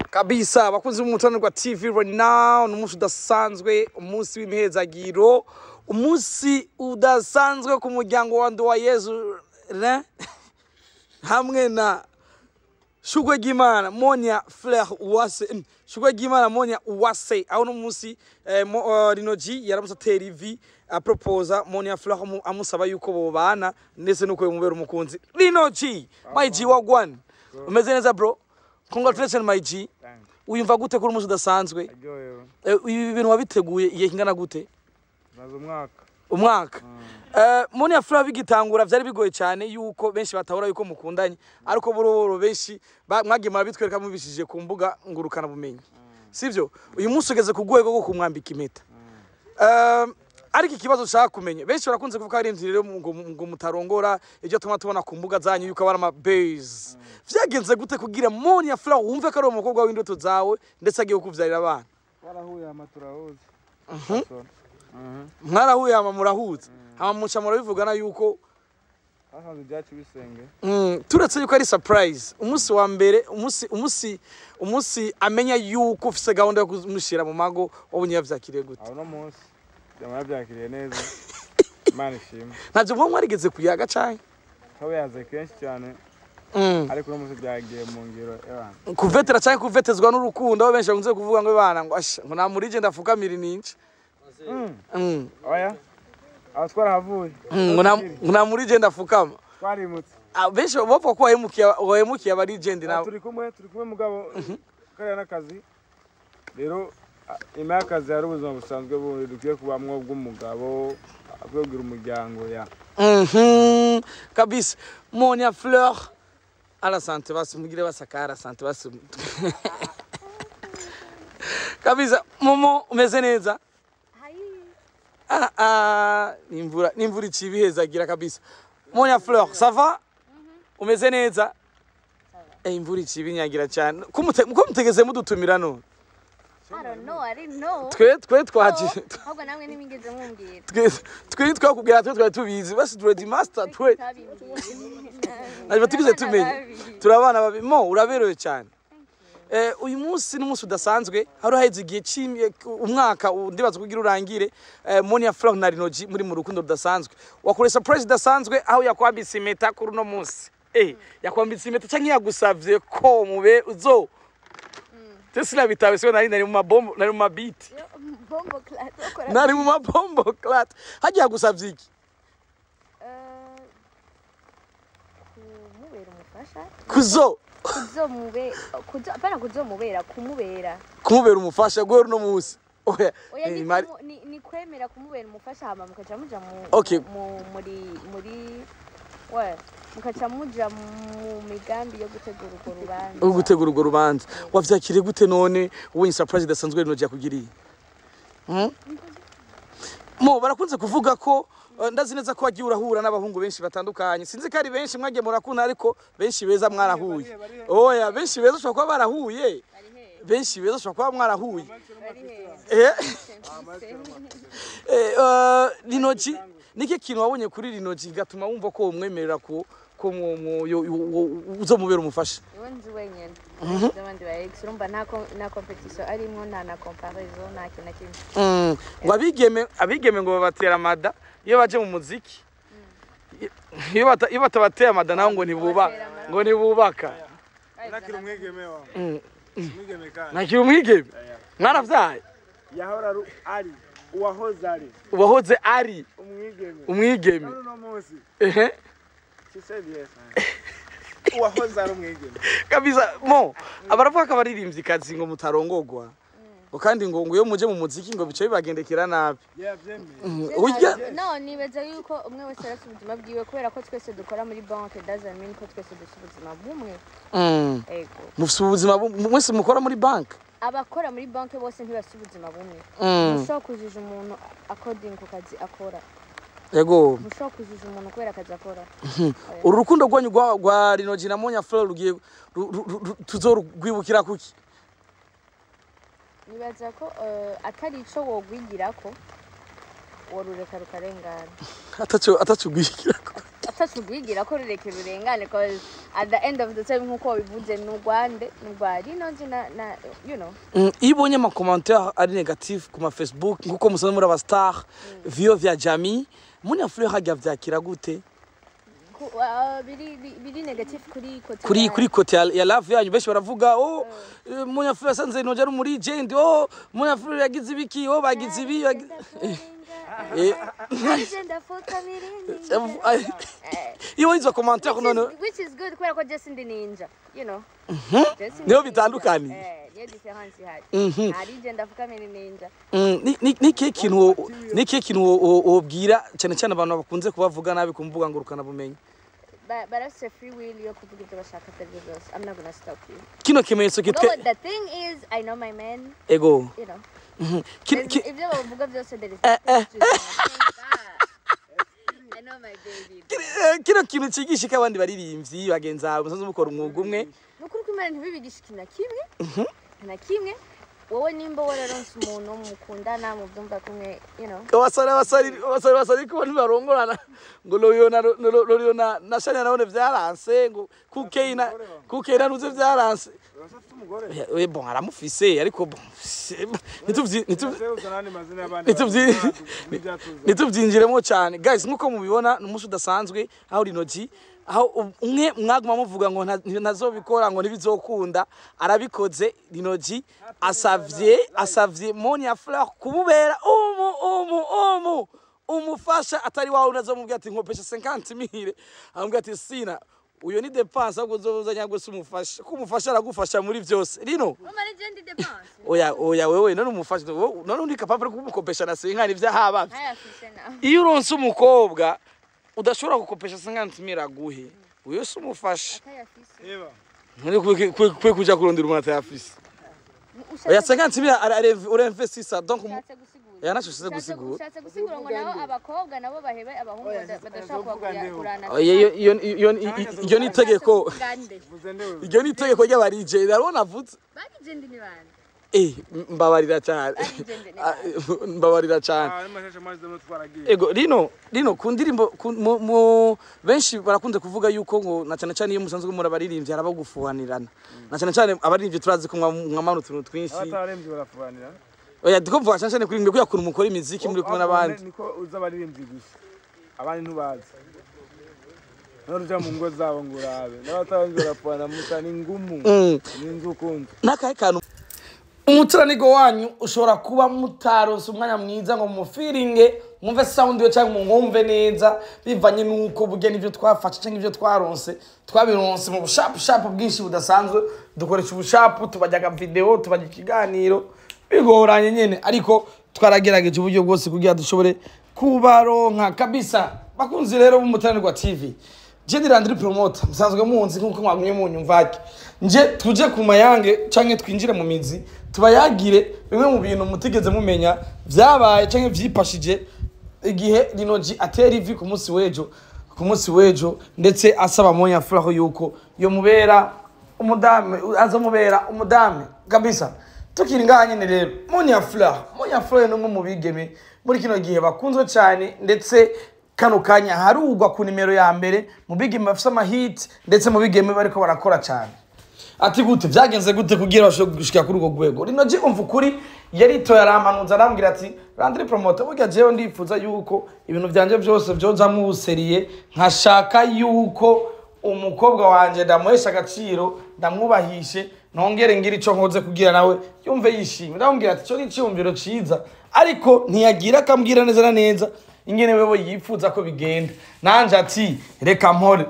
kabisa bakunze umutanirwa TV right now n'umunsi udasanzwe umunsi w'imihezagiro umunsi udasanzwe ku muryango wa Ndo wa Yezu hamwe na Shugwe Gimana Monia Fleur Uwase Shugwe Gimana Monia Uwase aho n'umunsi Rinoji yaramusa TV proposa Monia Fleur amusaba yuko bobana ndetse nuko yumubera umukunzi Rinoji my G wagwan umeze neza bro congratulations my G uyumva gute kuri umunsi udasanzwe ibi bintu wabiteguye igihe kingana gute maze umwaka Monia Fleur bigitangura byari bigoye cyane yuko benshi batahura yuko mukundanye ariko buroro benshi mwagiye murabitwereka mubishije ku mbuga ngurukana bumenyi sivyo uyu munsi ugeze ku rwego rwo kumwambika impeta ariko ikibazo ushaka kumenya benshi barakunze kuvuga ari inzira ngo mutarongora ibyo tubona ku mbuga zanyu yuko abara ama base vyagenze gute kugira Monia Fleur wumve ko ari umukobwa w'indoto zawe ndetse agiye kukuvyarira abana warahuye amaturahuze mwarahuye murahuze muca murabivugana yuko ahanze byacu bisenge turetse yuko ari surprise umunsi wa mbere umunsi amenya yuko ufise gahunda yo kumushira mu mago wabunye yavyakiriye gute aho no munsi byamabyakiriye neza Imana ishimwe navyo mwo mwarigeze kuyaga cyane aho yaze kenshi cyane ariko no munsi byagiye mu ngiro y'abantu kuvetera cyane kuvetezwa n'urukundo aho benshi bakunze kuvuga ngo bana ngo ngo namurije ndafukamira nince oya aho twarahavuye ngo namurije ndafukama twarimutse benshi bopfa ko wahemukiye aba legend nawe turi kumwe mugabo kariya n'akazi rero nyuma y'akazi hari ubuzima busanzwe bundi dukwiye kubamwo bw'umugabo akwegura umuryango ya kabisa Monia Fleur ala sante basi mugire basakara sante basi kabisa momo umeze neza nimvura icibihezagira kabisa Monia Fleur ça va umeze neza imvura icibinyagira cyane ko mutegeze mudutumira none I don't know, I didn't know. Twe twaje. Ahubwo namwe nimingeze mumbwira. Twe twakubwira twari tubizi basi Dread Master twe. Naje tugize tumenye. Turabana babimo uraberewe cyane. Uyu munsi n'umunsi udasanzwe hari haheze igihe cyimye umwaka ndibaza kugira urangire Monia Fleur na Rinoji muri mu rukundo rudasanzwe. Wakore surprise idasanzwe aho yakwambitse impeta kuri no munsi. Yakwambitse impeta cyangwa yagusavye ko mube uzo Tesla bitawe sio nari mu mabombo nari mu mabiti Bombo clat okora nari mu mabombo clat hagiye gusavye iki kumubera umufasha kumubera umufasha gwe no munsi oya ni kwemera kumubera umufasha hama mukaca muja muri mukaca muja mu migambi yo gutegura urwo rubanza wavyakire gute none ubu surprise idasanzwe Rinoji yakugiriye mo barakunze kuvuga ko ndazi neza ko wagiye urahura n'abahungu benshi batandukanye sinzi ko ari benshi mwagiye murakuna ariko benshi beza mwarahuye oya benshi beza ushobora kuba barahuye benshi beza ushobora kuba mwarahuye Rinoji niki kintu wabonye kuri Rinoji gatuma wumva ko umwemerera ko uzo mubera umufasha yonzi wenyene ndabandi ba ex urumva nta competition arimo nta comparison nta kintu kimwe ngo abigeme ngo babatera amada iyo baje mu muziki iyo batabatera amada naho ngo ntibubaka nakiri umwigeme wa umwigeme kandi nakiri umwigeme mwaravyaye yahora ari uwahoze ari umwigeme no munsi uwahoze ari umwigeme kabisa mo abaravuga ko abaririmbyi kazi ngo mutarongogwa kandi ngo iyo muje mu muziki ngo bice bibagendekera nabi no nibeza yuko umwe wese arafite ubuzima bwiwe kubera ko twese dukora muri banke doesn't mean ko twese dufite ubuzima bumwe ego mufite ubuzima mwese mukora muri banke abakora muri banke bose ntibafite ubuzima bumwe mushobora kujija umuntu according ku kazi akora yego mushobora kujija umuntu kubera akazi akora uru rukundo rwanyu rwa Rinoji na Monia Fleur rugiye tuzorwibukira kuki nibaza ko atari ico wogwigirako worureka rukarengana atacugwikira atacugwigira ko rureke rurengane cause at the end of the time nkuko bivuze n'Urwanda n'Urwari nonje na you know ibonye ama commentaire ari negative ku ma Facebook nkuko musanzwe muri aba star vio vya Jami munya fleur hajya vyakira gute biri negative kuri kote ya love yanyu benshi baravuga munya fleur sanze noje ari muri legend munya fleur yagize ibiki bagize ibi iyo hizo commentaire none which is good kubera ko just ndi ninja you know niyo bitandukanye niyo difference ihari ari legend afuka miri ninja ni kintu wobwira cyane cyane abantu bakunze kubavuga nabi kumvuga ngo rukana bumenyi but that's a free will yo kuvuga ibyo bashaka byose. I'm not gonna stop you. Kino kimenyetso kitwe. The thing is I know my man. Ego. You know. Ibyo bavuga byose there is. I know my baby. Kino kintu cigishika abandi baririmbyi bagenza musanze mukora umwuga umwe. Nukuri kumara ntibibigishikina kimwe. Na kimwe. Wowe nimba wararonse umuntu mukundana mu byumba kumwe you know basari ko ntibarongorana ngo Loriona na Shania nabone vyaranse ngo kukeina nuze vyaranse we bon aramufise ariko bon nituvyinjiremo cyane guys nkuko mubibona n'umunsi udasanzwe aho Rinoji aho umwe mwaguma muvuga ngo ntazobikora ngo ntibizokunda arabikoze Rinoji asavye Monia Fleur kububera umufasha atari wawe unazomubwira ati nkopesha 50,000 amubwira ati sina uyo ni dépense ahubwo uzozanya gwe sumufasha kumufasha aragufasha muri byose Rino umare jendi dépense oya wewe none umufasha none undi capable kumukopesha na 50,000 vyahaba iyo uronse umukobwa udashobora gukopesha 50,000 aguhe uyo sumufasha eba muri kwe kuja kurondera umuntu atayafise oya 50,000 urinvestisa donc yanashushize gusigura ushatse gusigura ngo nabo abakobwa nabo bahebe abahungu badashaka kurana iyo ni itegeko iyo ni itegeko ry'abarije narona vuze barije ndi ni bande mbabarira cyane ego Rino ku ndirimbo benshi barakunze kuvuga yuko ngo na cyane cyane iyo musanzwe muri abaririmbyi arabagufuhanirana na cyane cyane abaririmbyi turazi ko mwamana utuntu twinshi abataririmbyi barafuhanirana oya ndikuvuga cyane kuri ngwe yakura umukora imiziki muri kumwe n'abandi niko uza abaririmbyi gusa abandi ntubazi Noruja mu ngo zabo ngurabe n'abatabanze barafuhana musa n'ingumu n'inzukunze nakahe kantu umuturanigo wanyu ushobora kuba mutaronse umwanya mwiza ngo mufiringe mwumve sound yo cyangwa mwumve neza bivanye nuko bugeni ibyo twafashe cyangwa ibyo twaronse twabironse mu bushapu bwinshi budasanzwe dukoresha ubushapu tubajyaga video tubajya ikiganiro bigoranye nyene ariko twaragerageje uburyo bwose kugira dushobore kubaronka kabisa bakunzi rero b'umuturanirwa TV je Landry promoter musanzwe munzi nkuko mwagumye munyumvake nje tuje ku mayange canke twinjire mu mizi tubayagire bimwe mu bintu mutigeze mumenya vyabaye canke vyipashije igihe Rinoji atera ivi ku munsi wejo ndetse asaba Monia Fleur yuko yo mubera umudame kabisa tukiri nganye rero Monia Fleur no mu bigeme muri kino gihe bakunzwe cyane ndetse kano kanya harugwa ku nimero ya mbere mu bigeme bafite amahit ndetse mu bigeme bariko barakora cyane ati gute byagenze gute kugira bashobora gushika kuri ugo gwego Rinoji umva kuri yari to yaramanuza arambwira ati Landry promoter burya jewe ndifuza yuko ibintu byanje byose byoza mu seriye nkashaka yuko umukobwa wanje ndamuhesha agaciro ndamwubahishe nongere ngira ico nkoze kugira nawe yumve yishimye ndambwira ati cyo n'icyumviro ciza ariko ntiyagira akambwira neza na neza ingene wewe yifuza ko bigenda nanje ati reka mpore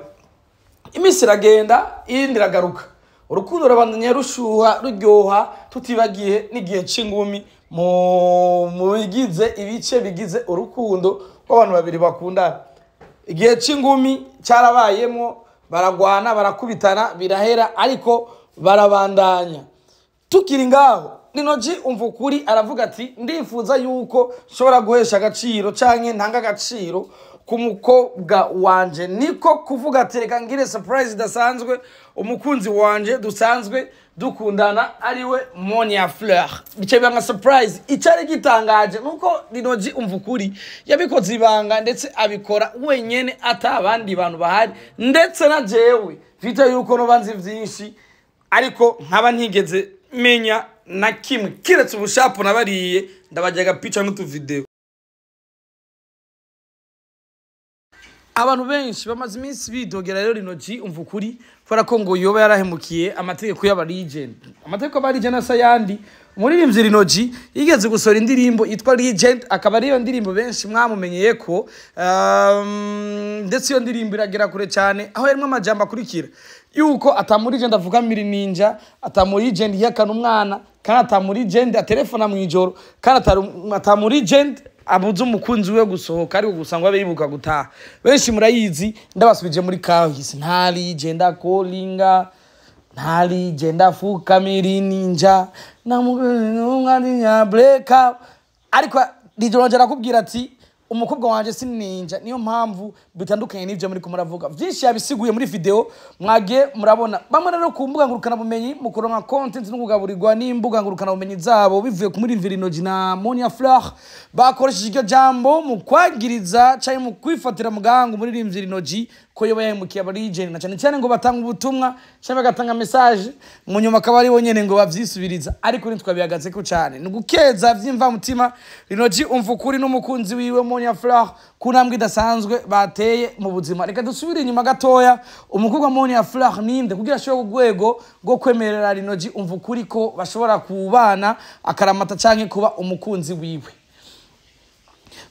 imisi iragenda iyindi iragaruka urukundo rabandanya rushuha ruryoha tutibagiye n'igihe c'ingumi mu bigize ibice bigize urukundo rw'abantu babiri bakundana igihe c'ingumi cyarabayemo baragwana barakubitana birahera ariko barabandanya tukiri ngaho Rinoji umva kuri aravuga ati ndifuza yuko shobora guhesha agaciro canke ntanga agaciro ku mukobwa wanje niko kuvuga ati reka ngire surprise dasanzwe umukunzi wanje dusanzwe dukundana ariwe Monia Fleur bice banga surprise icari gitangaje nuko Rinoji umvukuri yabikoze ibanga ndetse abikora wenyene atabandi bantu bahari ndetse na jewe vita yuko no banzi vyinshi ariko nkaba ntigeze menya na kimwe kiretse ubushapo nabariye ndabajyaga picha n'utu video. Abantu benshi bamaze iminsi bidogera rero Rinoji umvukuri fara ko ngo yoba yarahemukiye amategeko y'aba legend. Amategeko y'aba legend asa yandi umuririmbyi Rinoji yigeze gusora indirimbo yitwa Legend akaba ariyo ndirimbo benshi mwamumenyeye ko ndetse iyo ndirimbo iragera kure cyane aho yarimo amajambo akurikira yuko atamuri Legend avuga miri ninja atamuri Legend yakana umwana kana atamuri Legend atelefona mu ijoro kana atamuri Legend abuze umukunzi we gusohoka ari gusangwa bibuka gutaha benshi murayizi ndabasubije muri kahise nta Legend akolinga nta Legend afuka miri ninja na umwana nya break up ariko Legend arakubwira ati umukobwa wanje si ninja niyo mpamvu bitandukanye n'ivyo muri kumuravuga vyinshi yabisiguye muri video mwage murabona bamwe rero kumbuga ngurukana bumenyi mukoronka content no kugaburirwa n'imbuga ngurukana bumenyi zabo bivuye ku muri Rinoji na Monia Fleur bakoresheje iryo jambo mu kwagiriza cyane mu kwifatira mugango muri Rinoji ko yoba yahemukiye aba legend na cyane ngo batanga ubutumwa cyangwa bagatanga message mu nyuma akaba ari bonyene ngo bavyisubiriza ariko nitwabihagaze ko cyane nugukeza vyimva mutima Rinoji umvukuri n'umukunzi wiwe Monia Fleur kunambwe idasanzwe bateye mu buzima reka dusubire inyuma gatoya umukobwa Monia Fleur ninde kugira ashoye kugwego go kwemerera Rinoji umvukuri ko bashobora kubana akaramata canke kuba umukunzi wiwe.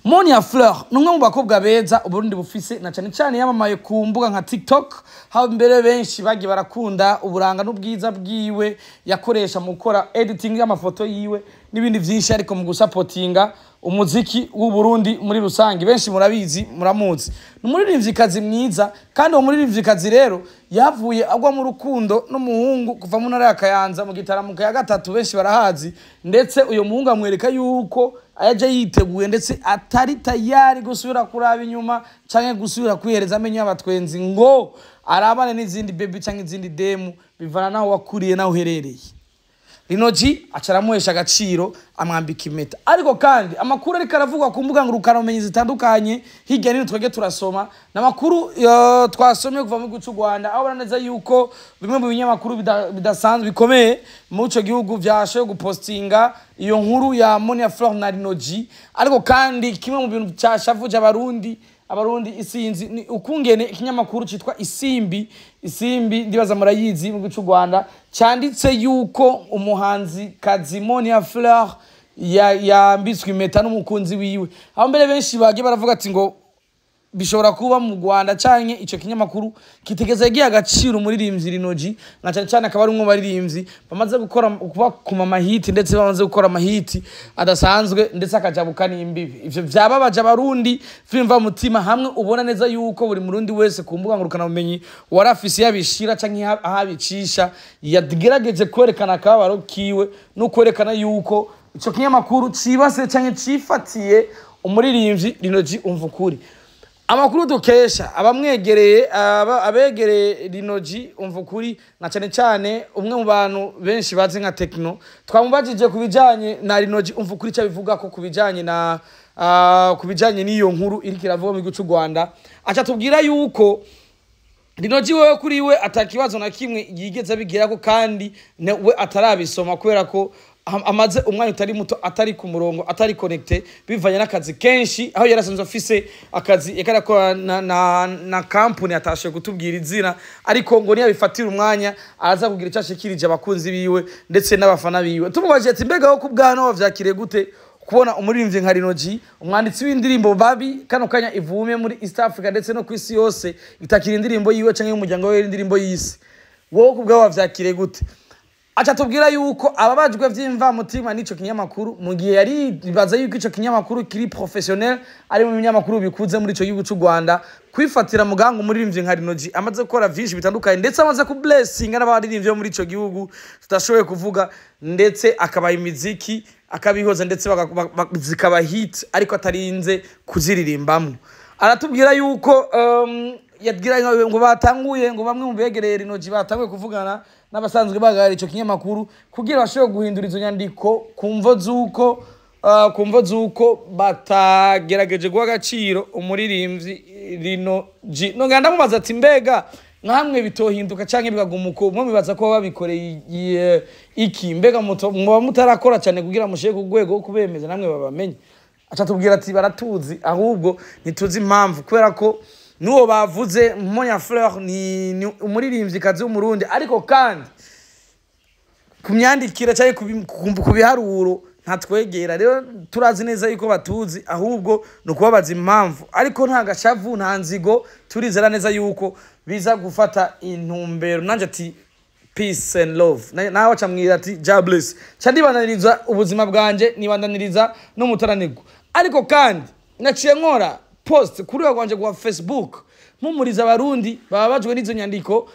Monia Fleur numwe mu bakobwa beza uburundi bufise na cyane yamamaye ku mbuga nka TikTok ha mbere benshi bagi barakunda uburanga n'ubwiza bwiwe yakoresha mu gukora editing y'amafoto yiwe n'ibindi byinshi ariko mu gusupportinga umuziki w'u Burundi muri rusangi benshi murabizi muramuzi n'umuririmvyikazi mwiza kandi uwo muririmvyikazi rero yavuye agwa mu rukundo n'umuhungu kuva mu ntara ya Kayanza mu gitaramuka ya gatatu benshi barahazi ndetse uyo muhungu amwereka yuko ayaje yiteguye ndetse atari tayari gusubira kuraba inyuma canke gusubira kwihereza amenyo y'abatwenzi ngo arabane n'izindi baby canke izindi demu bivana naho wakuriye naho uherereye. Rinoji acaramuhesha agaciro amwambika impeta ariko kandi amakuru ari karavugwa ku mbuga ngurukana umenyi zitandukanye hirya n'ino twege turasoma namakuru twasomye kuva mu gihugu cy'u Rwanda aho baraneza yuko bimwe mu binyamakuru bidasanzwe bikomeye mu cyo gihugu byashoye gupostinga iyo nkuru ya Monia Fleur na Rinoji ariko kandi kimwe mu bintu cyashavuje abarundi isinzi ni ukungene ikinyamakuru citwa Isimbi ndibaza murayizi mu gihugu cy'u Rwanda cyanditse yuko umuhanzi kazi Monia Fleur yambitswe impeta n'umukunzi wiwe aho mbere benshi bagiye baravuga ati ngo bishobora kuba mu Rwanda canke ico kinyamakuru kitegeze giye agaciro umuririmbyi Rinoji na cyane akaba ari umwe baririmbyi bamaze gukora kuba ku mama hit ndetse bamaze gukora amahiti adasanzwe ndetse akajabuka n'imbibi ivyo byababaje abarundi vimva mutima hamwe ubona neza yuko buri murundi wese ku mbuga ngurukana bumenyi warafisi yabishira canke ahabicisha yagerageje kwerekana akabaro kiwe no kwerekana yuko ico kinyamakuru cibase canke cifatiye umuririmbyi Rinoji umvukuri. Amakuru dukesha abamwegereye abegereye Rinoji umvukuri na cyane umwe mu bantu benshi bazi nka Tekno twamubajije kubijanye na Rinoji umvukuri cyabivuga ko kubijanye na kubijanye n'iyo nkuru iri kiravuga mu gihugu cy'u Rwanda acha tubwira yuko Rinoji wewe kuri we atakibazo na kimwe yigeze bigira ko kandi we atarabisoma kubera ko amaze umwanya utari muto atari ku murongo atari connected bivanye n'akazi kenshi aho yarasanzwe office akazi yakarakora na company atashe gutubwira izina ariko ngo niya bifatira umwanya araza kugira icashikirije abakunzi biwe ndetse n'abafana biwe tumubaje ati mbega ho kubwana wavyakire gute kubona umuririmbyi nka Rinoji umwanditsi w'indirimbo babi kano kanya ivume muri East Africa ndetse no kwisi yose itakira indirimbo yiwe canke y'umuryango we indirimbo yisi wowe kubwa wavyakire gute acha tubwira yuko ababajwe vyimva mutima nico kinyamakuru mu gihe yari bibaza yuko ico kinyamakuru kiri professionnel ari mu binyamakuru bikuze muri ico gihugu cy'u Rwanda kwifatira mugango umuririmbyi nka Rinoji amaze gukora vyinshi bitandukanye ndetse amaze ku blessing n'abaririmbyi muri ico gihugu tutashoboye kuvuga ndetse akabaye imiziki akabihoza ndetse zikaba hit ariko atarinze kuziririmbamo aratubwira yuko yabwira ngo batanguye ngo bamwe mu begereye Rinoji batanguye kuvugana n'abasanzwe bagara ico kinyamakuru kugira bashobore guhindura izo nyandiko kumvo zuko batagerageje guha agaciro umuririmbyi Rino-G. Nongera mubaza ati mbega nkamwe bitohinduka canke bikagumuko mwe bibaza ko babikoreye iki mbega muba mutarakora cyane kugira musheke kugwego kubemeza namwe babamenye acha tubwira ati baratuzi ahubwo nituzi impamvu kubera ko nuwo bavuze Monia Fleur ni umuririmbyi kazi w'umurundi ariko kandi kumyandikira cyane kubiharuro ntatwegera rero turazi neza yuko batuzi ahubwo nukubabaza impamvu ariko nta gashavu nta nzigo turizera neza yuko biza gufata intumbero nanje ati peace and love nawe acamwira ati jobless candibananiriza ubuzima bwanje nibandaniriza no mutaranirwa ariko kandi naciye nkora post kuri wanje kwa Facebook mumuriza abarundi bababajwe n'izo nyandiko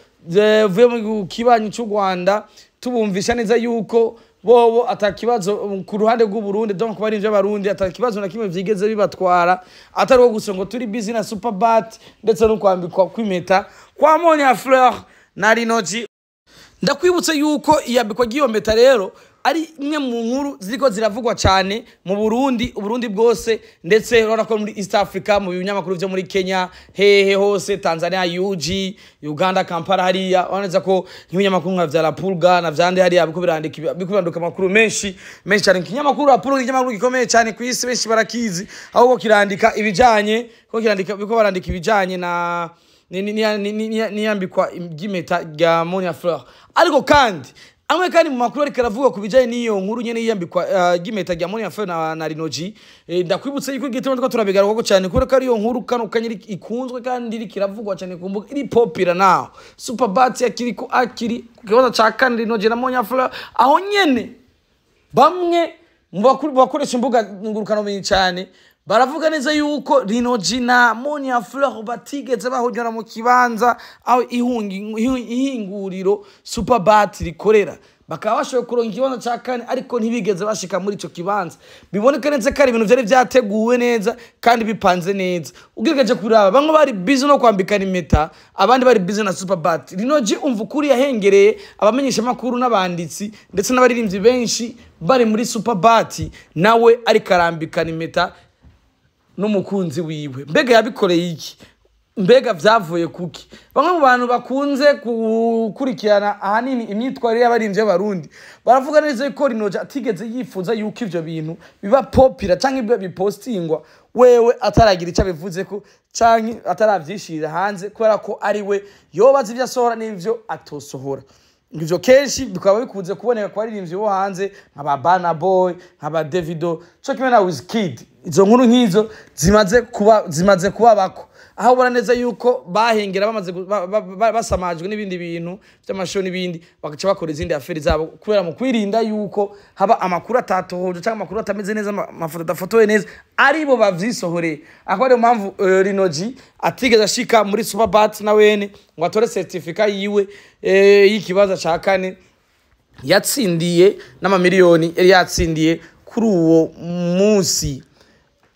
vuye mu kibanyi cy'u Rwanda tubumvisha neza yuko bobo atakibazo ku ruhande rw'u Burundi donc bari nje abarundi atakibazo na kimwe vyigeze bibatwara atari wo gusongo turi busy na Superbat ndetse no kwambikwa kwimeta kwa Monia Fleur na Rino-G. Ndakwibutse yuko iyambikwa giyo meta rero ari imwe mu nkuru ziriko ziravugwa cyane mu Burundi bwose ndetse urabona ko muri East Africa mu binyamakuru byo muri Kenya hehe hose Tanzania UG Uganda Kampala hariya waneza ko ibinyamakuru nka vya La Pulga na vyande hariya biko biranduka amakuru menshi cyane kinyamakuru La Pulga ikinyamakuru gikomeye cyane ku isi benshi barakizi aho kirandika ibijanye biko barandika ibijanye na niyambikwa gimeta ya Monia Fleur ariko kandi amwe kandi mu makuru ari karavuga ku bijanye n'iyo nkuru nyene yiyambikwa gimeta ya Monia Fleur na Rino-G. Ndakwibutse yuko igitemo twa turabigaruka cyane kuko ari iyo nkuru kanyiri ikunzwe kandi iri kiravugwa cyane kumbuga iri popular now Superbat yakiri ko akiri kukibaza ca kandi Rino-G na Monia Fleur aho nyene bamwe mu bakoresha imbuga ngurukano menye cyane baravuga neza yuko Rino-G na Monia Fleur batigeze bahonyora mu kibanza aho ihinguriro Superbat rikorera bakaba bashoboye kuronka ikibanza ca kane ariko ntibigeze bashika muri ico kibanza biboneka neza ko ari ibintu vyari vyateguwe neza kandi bipanze neza ugiregeje kuraba bamwe bari busy no kwambikana impeta abandi bari busy na Superbat. Rino-G umva ukuri yahengereye abamenyesha makuru n'abanditsi ndetse n'abaririmbyi benshi bari muri Superbat nawe ari karambikana impeta n'umukunzi wiwe mbega yabikoreye iki mbega vyavuye kuki bamwe mu bantu bakunze kukurikirana ahanini imyitwarire y'abarinje y'abarundi baravuga neza yuko Rino-G atigeze yifuza yuko ivyo bintu biba popular canke ibyo bipostingwa wewe ataragira icyo bivuze ko canke ataravyishirira hanze kubera ko ari we yobaza ivyo asohora n'ivyo atosohora ngivyo kenshi bikaba bikunze kuboneka kwa baririmbyi bo hanze nk'aba Burna Boy nk'aba Davido cyo kimwe na Wizkid. Izo nkuru nk'izo zimaze kuba bako aho ubona neza yuko bahengera bamaze basamajwe n'ibindi bintu by'amasho n'ibindi bagaca bakora izindi aferi zabo kubera mu kwirinda yuko haba amakuru atatohoje cyangwa amakuru atameze neza amafoto adafotoye neza aribo bavyisohoreye aho ari mpamvu Rino-G atigeze ashika muri Superbat na wene ngo atore certificate yiwe y'ikibazo ca kane yatsindiye n'amamiliyoni yari yatsindiye kuri uwo munsi.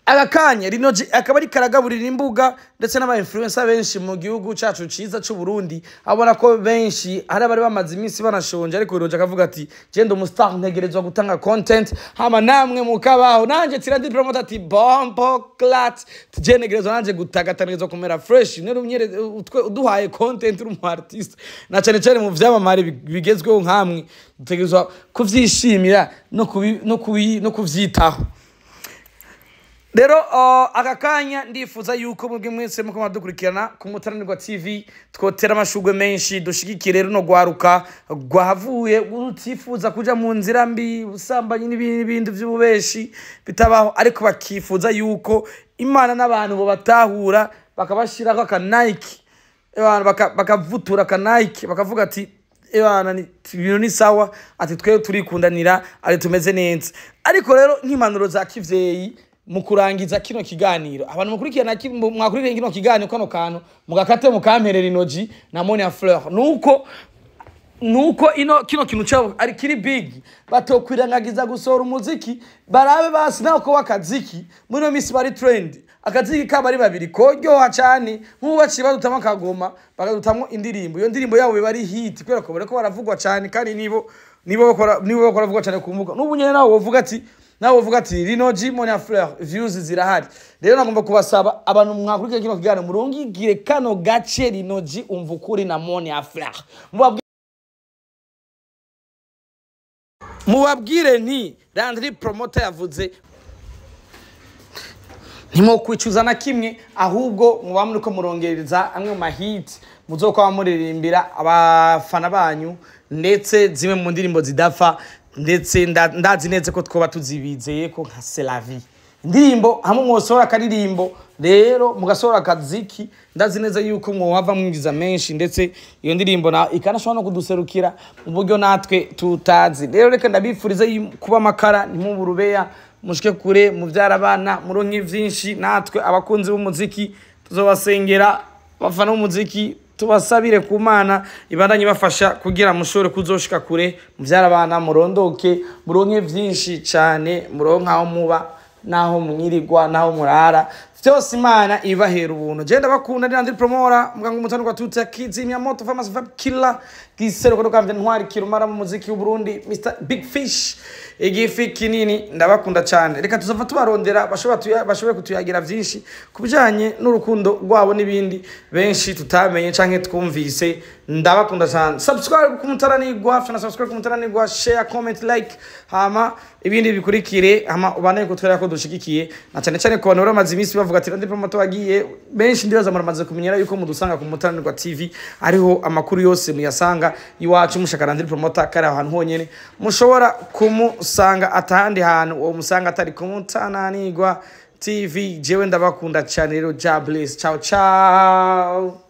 Agakanya Rino-G akaba ari karagaburira imbuga ndetse n'aba influencer benshi mu gihugu cacu ciza c'u Burundi abona ko benshi hari bari bamaze iminsi banashonje ariko Rino-G akavuga ati genda umustar ntegerezwa gutanga content hama namwe mukabaho nanje tirandi promoter ati bombo clat tugenegerezwa nanje gutagataniriza kumera fresh nero unyere uduhaye content uri mu artist na cyane mu vyamamare bigezweho nkamwe dutegerezwa kuvyishimira no kuvyitaho. Rero agakanya ndifuza yuko mubwe mwese muko madukurikirana ku Mutaranirwa TV twotera amashugwe menshi dushigikire rero no gwaruka gwahavuye utifuza kuja mu nzira mbi usambanye n'ibindi by'ububeshi bitabaho ariko bakifuza yuko Imana n'abantu bo batahura bakabashirako aka Nike bakavutura aka Nike bakavuga ati ni ibintu ni sawa ati twe turikundanira ari tumeze neza ariko rero nk'impanuro za kivyeyi mu kurangiza kino kiganiro abantu mukurikirana mwakurikirana kino kiganiro kano kantu mugakate mukamperera Rino-G na Monia Fleur nuko kino kintu cyo ari kiri big batokwirangagiza gusohora umuziki barabe basi naho ko wakaziki muri no misi bari trend akaziki kaba ari babiri koryoha cyane nk'ubaciye badutamo akagoma bakadutamo indirimbo iyo ndirimbo yabo biba ari hit kubera ko bareko baravugwa cyane kandi nibo bakora bavugwa cyane ku mbuga n'ubu nyene nawe wovuga ati Rino G Monia Fleur views zirahari rero nagomba kubasaba abantu mwakurikira kino kiganiro murongigire kano gace Rino G umva ukuri na Monia Fleur mubabwire nti Landry Promoter yavuze nimo kwicuza na kimwe ahubwo muba muri ko murongereza amwe mu mahit muzokwa muririmbira abafana banyu ndetse zimwe mu ndirimbo zidafa ndetse ndazi neze ko twoba tuzibizeye ko nka Selavi indirimbo hamwe mwosora karirimbo rero mugasora kaziki ndazi neza yuko mwova mwinjiza menshi ndetse iyo ndirimbo na ikanashobora no kuduserukira mu buryo natwe tutazi rero reka ndabifurize kuba makara ntimuburubeya mushike kure muvyara abana muronke vyinshi natwe abakunzi b'umuziki tuzobasengera bafana b'umuziki tubasabire ku Mana ibandanye bafasha kugira mushore kuzoshika kure muvyara abana murondoke muronke vyinshi cyane muronka aho muba naho munyirirwa naho murara vyose Imana ibahera ubuntu je ndabakunda ndi Landry Promoter mugango mutano kwa tuta kizimya moto famous vibe killer gisero ko kamvye ntwari kirumara mu muziki w'u Burundi Mr Big Fish igifi kinini ndabakunda cyane reka tuzava tubarondera bashobora kutuyagira vyinshi kubijanye n'urukundo rwabo nibindi benshi tutamenye canke twumvise ndabakunda cyane subscribe ku Mutaranigwa fana subscribe ku Mutaranigwa share comment like hama ibindi bikurikire hama ubanaye kutwera ko dushigikiye na cyane cyane ko bantu bamaze iminsi bavuga ati Landry Promoter wagiye benshi ndibaza muramaze kumenyera yuko mudusanga ku Mutaranigwa TV ariho amakuru yose muyasanga iwacu mushaka Landry Promoter kare ahantu honyene mushobora kumusanga atahandi hantu uwo musanga atari ku Mutaranigwa TV jewe ndabakunda cyane rero ja bless ciao ciao